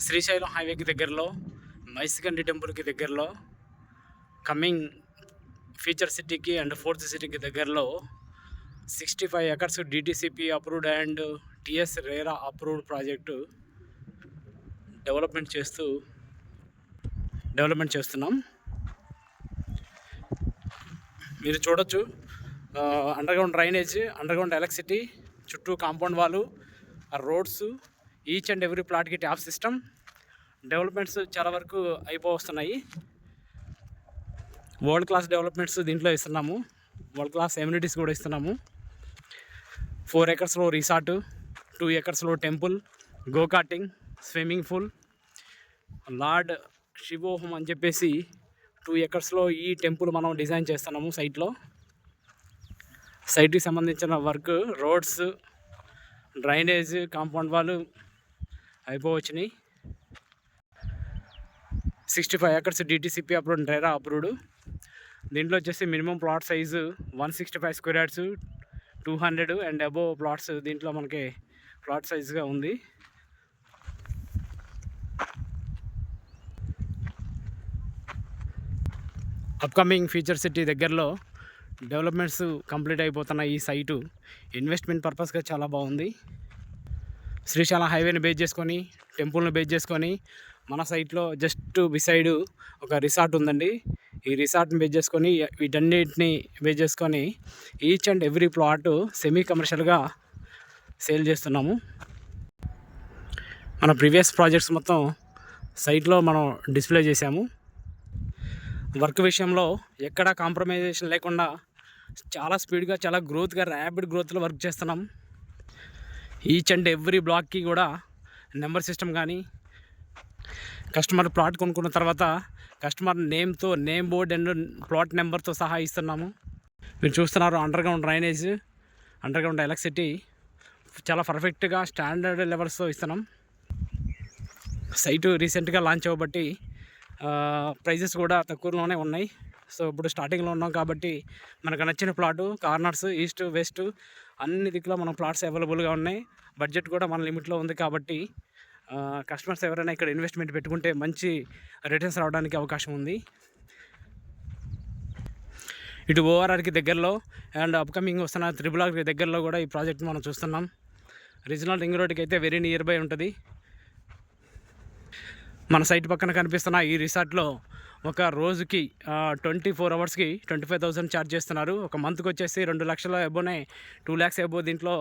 శ్రీశైలం హైవేకి దగ్గరలో మైసికండి టెంపుల్కి దగ్గరలో కమింగ్ ఫ్యూచర్ సిటీకి అండ్ ఫోర్త్ సిటీకి దగ్గరలో 65 acres DTCP approved and TS RERA approved project development చేస్తున్నాం. మీరు చూడొచ్చు, అండర్గ్రౌండ్ డ్రైనేజ్, అండర్గ్రౌండ్ ఎలక్ట్రిసిటీ, చుట్టూ కాంపౌండ్ వాళ్ళు, రోడ్స్, ఈచ్ అండ్ ఎవ్రీ ప్లాట్కి ట్యాప్ సిస్టమ్, డెవలప్మెంట్స్ చాలా వరకు అయిపోవస్తున్నాయి. వరల్డ్ క్లాస్ డెవలప్మెంట్స్ దీంట్లో ఇస్తున్నాము. వరల్డ్ క్లాస్ ఎమ్యూనిటీస్ కూడా ఇస్తున్నాము. 4 ఎకర్స్లో రిసార్టు, 2 ఎకర్స్లో temple, go karting, swimming pool, lord Shivoham అని చెప్పేసి 2 ఎకర్స్లో ఈ టెంపుల్ మనం డిజైన్ చేస్తున్నాము. సైట్కి సంబంధించిన వర్క్, రోడ్స్, డ్రైనేజ్, కాంపౌండ్ వాళ్ళు అయిపోవచ్చినాయి. 65 acres DTCP approved, RERA approved. దీంట్లో వచ్చేసి minimum plot size 165 square yards, 200 and above plots దీంట్లో మనకి ప్లాట్ సైజుగా ఉంది. అప్కమింగ్ ఫ్యూచర్ సిటీ దగ్గరలో డెవలప్మెంట్స్ కంప్లీట్ అయిపోతున్న ఈ సైటు ఇన్వెస్ట్మెంట్ పర్పస్గా చాలా బాగుంది. శ్రీశైలం హైవేని బేస్ చేసుకొని, టెంపుల్ని బేస్ చేసుకొని మన సైట్లో జస్ట్ బిసైడ్ ఒక రిసార్ట్ ఉందండి. ఈ రిసార్ట్ని బేస్ చేసుకొని, వీటన్నిటిని బేస్ చేసుకొని each and every plot semi కమర్షియల్గా సేల్ చేస్తున్నాము. మన ప్రీవియస్ ప్రాజెక్ట్స్ మొత్తం సైట్లో మనం డిస్ప్లే చేశాము. వర్క్ విషయంలో ఎక్కడా కాంప్రమైజేషన్ లేకుండా చాలా స్పీడ్గా, చాలా గ్రోత్గా, ర్యాపిడ్ గ్రోత్లో వర్క్ చేస్తున్నాం. ఈచ్ అండ్ ఎవ్రీ బ్లాక్కి కూడా నెంబర్ సిస్టమ్ కానీ, కస్టమర్ ప్లాట్ కొనుక్కున్న తర్వాత కస్టమర్ నేమ్తో, నేమ్ బోర్డ్ అండ్ ప్లాట్ నెంబర్తో సహా ఇస్తున్నాము. మీరు చూస్తున్నారు, అండర్గ్రౌండ్ డ్రైనేజ్, అండర్గ్రౌండ్ ఎలక్ట్రిసిటీ చాలా పర్ఫెక్ట్గా స్టాండర్డ్ లెవెల్స్తో ఇస్తున్నాం. సైటు రీసెంట్గా లాంచ్ అవ్వబట్టి ప్రైజెస్ కూడా తక్కువలోనే ఉన్నాయి. సో ఇప్పుడు స్టార్టింగ్లో ఉన్నాం కాబట్టి మనకు నచ్చిన ప్లాటు, కార్నర్స్, ఈస్ట్, వెస్ట్ అన్ని దిక్కులో మన ప్లాట్స్ అవైలబుల్గా ఉన్నాయి. బడ్జెట్ కూడా మన లిమిట్లో ఉంది కాబట్టి కస్టమర్స్ ఎవరైనా ఇక్కడ ఇన్వెస్ట్మెంట్ పెట్టుకుంటే మంచి రిటర్న్స్ రావడానికి అవకాశం ఉంది. ఇటు ఓఆర్ఆర్కి దగ్గరలో అండ్ అప్కమింగ్ వస్తున్న త్రిబుల్ఆర్కి దగ్గరలో కూడా ఈ ప్రాజెక్ట్ మనం చూస్తున్నాం. రీజనల్ రింగ్ రోడ్కి అయితే వెరీ నియర్ బై ఉంటుంది. మన సైట్ పక్కన కనిపిస్తున్న ఈ రిసార్ట్లో ఒక రోజుకి 24 అవర్స్కి 25,000 ఛార్జ్ చేస్తున్నారు. ఒక మంత్కి వచ్చేసి 2 లక్షల అబోనే, 2 lakhs అబో దీంట్లో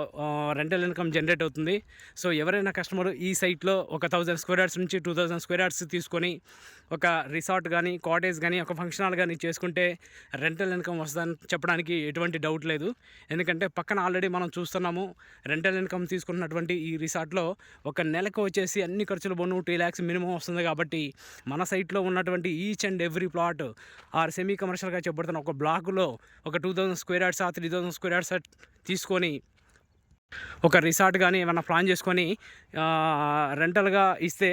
రెంటల్ ఇన్కమ్ జనరేట్ అవుతుంది. సో ఎవరైనా కస్టమర్ ఈ సైట్లో ఒక 1000 స్క్వేర్ యార్డ్స్ నుంచి 2000 స్క్వేర్ యార్డ్స్ తీసుకొని ఒక రిసార్ట్ కానీ, కాటేజ్ కానీ, ఒక ఫంక్షన్ హాల్ కానీ చేసుకుంటే రెంటల్ ఇన్కమ్ వస్తుందని చెప్పడానికి ఎటువంటి డౌట్ లేదు. ఎందుకంటే పక్కన ఆల్రెడీ మనం చూస్తున్నాము. రెంటల్ ఇన్కమ్ తీసుకున్నటువంటి ఈ రిసార్ట్లో ఒక నెలకు వచ్చేసి అన్ని ఖర్చులు పోను 2 lakhs మినిమం వస్తుంది. కాబట్టి మన సైట్లో ఉన్నటువంటి each and every plot or semi కమర్షియల్గా చెప్పబడుతున్న ఒక బ్లాక్లో ఒక 2000 స్క్వేర్ యార్డ్స్, 3000 స్క్వేర్ యార్డ్స్ తీసుకొని ఒక రిసార్ట్ కానీ ఏమన్నా ప్లాన్ చేసుకొని రెంటల్గా ఇస్తే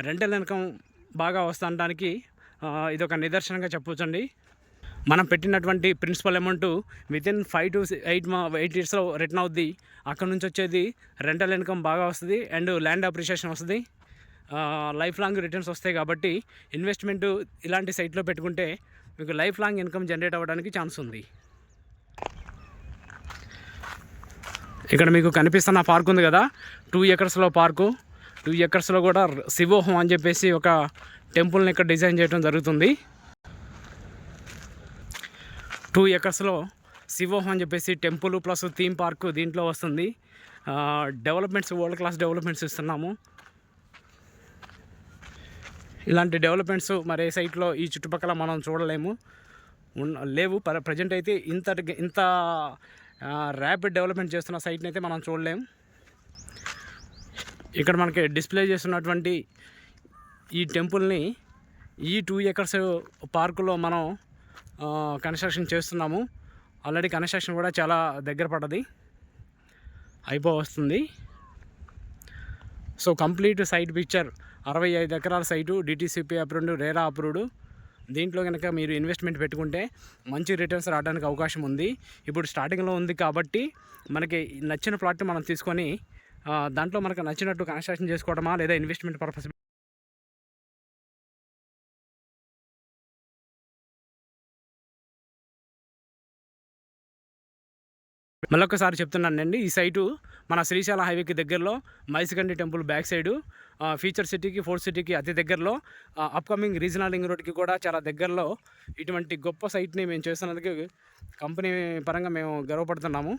రెంటల్ ఇన్కమ్ బాగా వస్తుండడానికి ఇదొక నిదర్శనంగా చెప్పవచ్చండి. మనం పెట్టినటువంటి ప్రిన్సిపల్ అమౌంట్ వితిన్ 5 to 8 yearsలో రిటర్న్ అవుద్ది. అక్కడ నుంచి వచ్చేది రెంటల్ ఇన్కమ్ బాగా వస్తుంది అండ్ ల్యాండ్ అప్రిషియేషన్ వస్తుంది. లైఫ్ లాంగ్ రిటర్న్స్ వస్తాయి. కాబట్టి ఇన్వెస్ట్మెంట్ ఇలాంటి సైట్లో పెట్టుకుంటే మీకు లైఫ్ లాంగ్ ఇన్కమ్ జనరేట్ అవ్వడానికి ఛాన్స్ ఉంది. ఇక్కడ మీకు కనిపిస్తున్న పార్క్ ఉంది కదా, 2 ఎకర్స్లో పార్కు. 2 ఎకర్స్లో కూడా శివోహం అని చెప్పేసి ఒక టెంపుల్ని ఇక్కడ డిజైన్ చేయడం జరుగుతుంది. 2 ఎకర్స్లో శివోహం అని చెప్పేసి టెంపుల్ ప్లస్ థీమ్ పార్క్ దీంట్లో వస్తుంది. డెవలప్మెంట్స్, వరల్డ్ క్లాస్ డెవలప్మెంట్స్ ఇస్తున్నాము. ఇలాంటి డెవలప్మెంట్స్ మరే సైట్లో ఈ చుట్టుపక్కల మనం చూడలేము, లేవు. ప్రజెంట్ అయితే ఇంత ర్యాపిడ్ డెవలప్మెంట్ చేస్తున్న సైట్ని అయితే మనం చూడలేము. ఇక్కడ మనకి డిస్ప్లే చేస్తున్నటువంటి ఈ టెంపుల్ని ఈ 2 ఎకర్స్ పార్కులో మనం కన్స్ట్రక్షన్ చేస్తున్నాము. ఆల్రెడీ కన్స్ట్రక్షన్ కూడా చాలా దగ్గర పడ్డది, అయిపోవస్తుంది. సో కంప్లీట్ సైట్ పిక్చర్ 65 ఎకరాల site, DTCP approved, RERA approved. దీంట్లో కనుక మీరు ఇన్వెస్ట్మెంట్ పెట్టుకుంటే మంచి రిటర్న్స్ రావడానికి అవకాశం ఉంది. ఇప్పుడు స్టార్టింగ్లో ఉంది కాబట్టి మనకి నచ్చిన ప్లాట్ని మనం తీసుకొని దాంట్లో మనకు నచ్చినట్టు కన్స్ట్రక్షన్ చేసుకోవడమా లేదా ఇన్వెస్ట్మెంట్ పర్పస్ మళ్ళొకసారి చెప్తున్నానండి, ఈ సైటు మన శ్రీశైలం హైవేకి దగ్గరలో మైసికండి టెంపుల్ బ్యాక్ సైడు, ఫ్యూచర్ సిటీకి, ఫోర్త్ సిటీకి అతి దగ్గరలో, అప్కమింగ్ రీజనల్ రింగ్ రోడ్కి కూడా చాలా దగ్గరలో ఇటువంటి గొప్ప సైట్ని మేము చేస్తున్నందుకు కంపెనీ పరంగా మేము గర్వపడుతున్నాము.